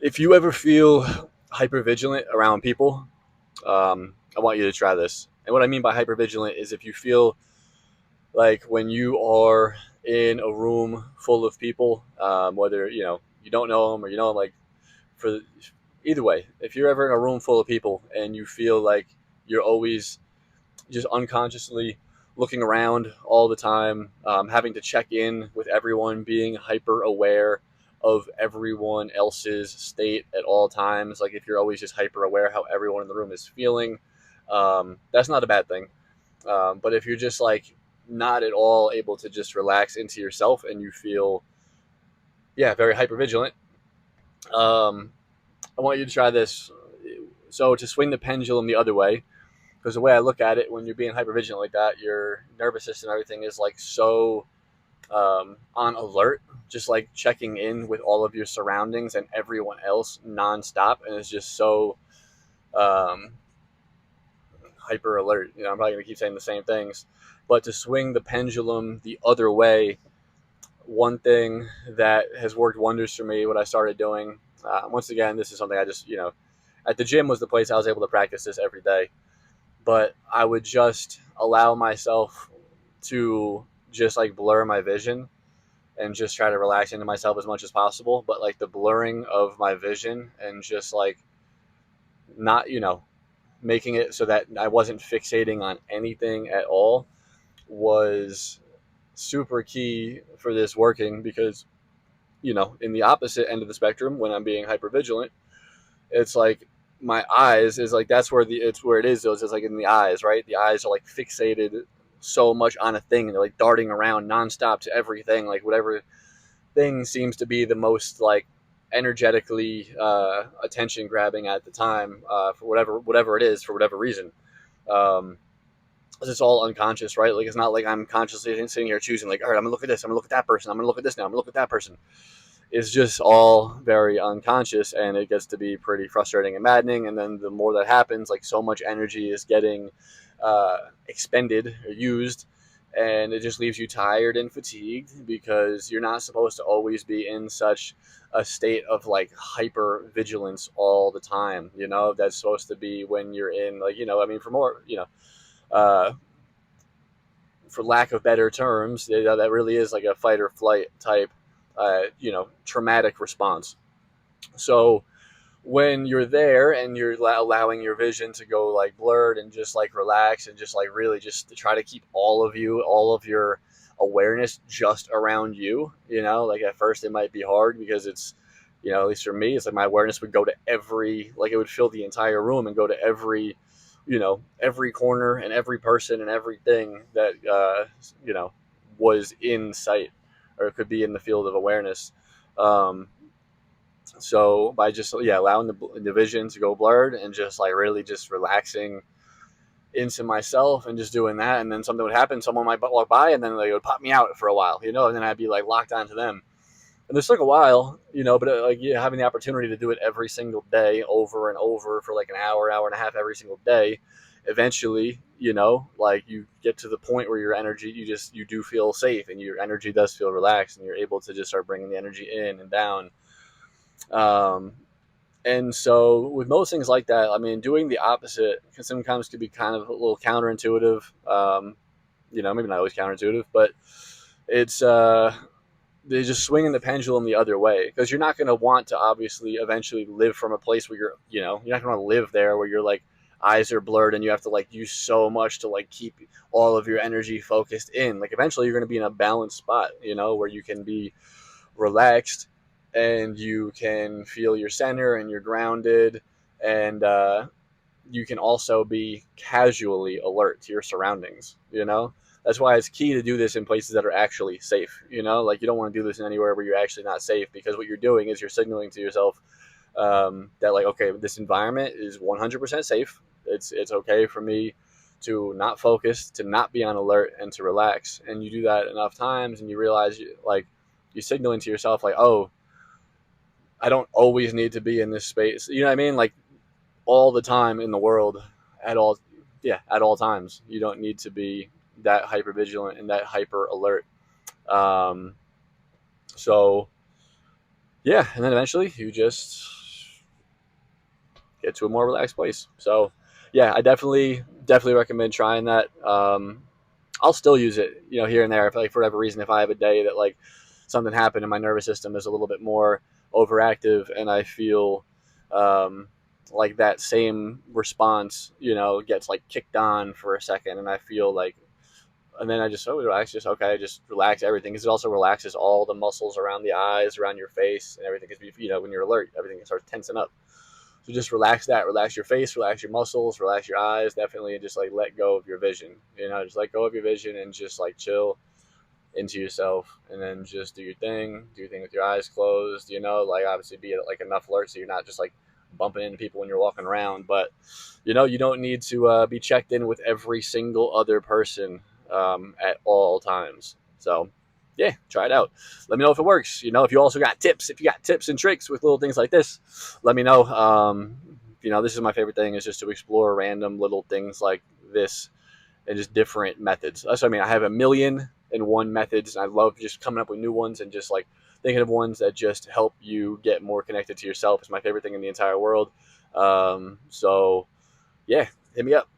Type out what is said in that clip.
If you ever feel hyper vigilant around people, I want you to try this. And what I mean by hyper vigilant is if you feel like when you are in a room full of people, whether you don't know them or you know them, like for either way, if you're ever in a room full of people and you feel like you're always just unconsciously looking around all the time, having to check in with everyone, being hyper aware of everyone else's state at all times. Like if you're always just hyper aware how everyone in the room is feeling, that's not a bad thing. But if you're just like not at all able to just relax into yourself and you feel, yeah, very hyper vigilant, um, I want you to try this. So to swing the pendulum the other way, because the way I look at it, when you're being hypervigilant like that, your nervous system, everything is like so on alert, just like checking in with all of your surroundings and everyone else nonstop, and it's just so um, hyper alert. I'm probably gonna keep saying the same things, but to swing the pendulum the other way, one thing that has worked wonders for me, what I started doing. Once again, this is something I just at the gym was the place I was able to practice this every day, but I would just allow myself to just like blur my vision and just try to relax into myself as much as possible. But like the blurring of my vision and just like not, making it so that I wasn't fixating on anything at all was super key for this working because, in the opposite end of the spectrum, when I'm being hyper vigilant, it's like my eyes is like that's where it's where it is though. It's like in the eyes, right? The eyes are like fixated so much on a thing, and they're like darting around nonstop to everything, like whatever thing seems to be the most like energetically attention grabbing at the time, for whatever it is, for whatever reason. Um, it's all unconscious, right? Like it's not like I'm consciously sitting here choosing, like, all right, I'm gonna look at this, I'm gonna look at that person, I'm gonna look at this now, I'm gonna look at that person. Is just all very unconscious, and it gets to be pretty frustrating and maddening. And then the more that happens, like so much energy is getting expended or used, and it just leaves you tired and fatigued because you're not supposed to always be in such a state of like hyper vigilance all the time. That's supposed to be when you're in, like, I mean, for more, uh, for lack of better terms, that really is like a fight or flight type, traumatic response. So when you're there and you're allowing your vision to go like blurred and just like relax and just like really just to try to keep all of your awareness just around you, like at first it might be hard because it's, at least for me, it's like my awareness would go to like it would fill the entire room and go to every corner and every person and everything that, was in sight or could be in the field of awareness. Um, so by just, yeah, allowing the vision to go blurred and just like really just relaxing into myself and just doing that, and then something would happen, someone might walk by and then they would pop me out for a while, and then I'd be like locked onto them. And this took a while, but like, yeah, having the opportunity to do it every single day over and over for like an hour and a half every single day, eventually, like you get to the point where your energy, you do feel safe and your energy does feel relaxed and you're able to just start bringing the energy in and down. um, and so with most things like that, I mean, doing the opposite can sometimes could be kind of a little counterintuitive. Maybe not always counterintuitive, but it's they're just swinging the pendulum the other way because you're not going to want to obviously eventually live from a place where you're not going to live there where your like eyes are blurred and you have to like use so much to like keep all of your energy focused in. Like eventually you're going to be in a balanced spot, where you can be relaxed and you can feel your center and you're grounded, and you can also be casually alert to your surroundings. That's why it's key to do this in places that are actually safe. Like you don't want to do this in anywhere where you're actually not safe, because what you're doing is you're signaling to yourself, that like, okay, this environment is 100% safe. It's okay for me to not focus, to not be on alert, and to relax. And you do that enough times and you realize you're signaling to yourself like, oh, I don't always need to be in this space. You know what I mean? Like all the time in the world, at all, yeah, at all times. You don't need to be that hyper vigilant and that hyper alert. Um, so yeah, and then eventually you just get to a more relaxed place. So yeah, I definitely recommend trying that. I'll still use it, here and there. If, like, for whatever reason, if I have a day that, like, something happened and my nervous system is a little bit more overactive, and I feel um, like that same response, gets like kicked on for a second, and I feel like, and then I just relax, just okay, just relax everything, because it also relaxes all the muscles around the eyes, around your face, and everything. Because when you're alert, everything starts tensing up. So just relax that, relax your face, relax your muscles, relax your eyes, definitely, and just like let go of your vision. Just let go of your vision and just like chill into yourself, and then just do your thing with your eyes closed. Like, obviously be at like enough alert so you're not just like bumping into people when you're walking around, but you don't need to be checked in with every single other person at all times. So yeah, try it out. Let me know if it works. If you also got tips, if you got tips and tricks with little things like this, let me know. This is my favorite thing, is just to explore random little things like this, and just different methods. That's what I mean. I have a million and one methods, and I love just coming up with new ones, and just like thinking of ones that just help you get more connected to yourself. Is my favorite thing in the entire world. So yeah, hit me up.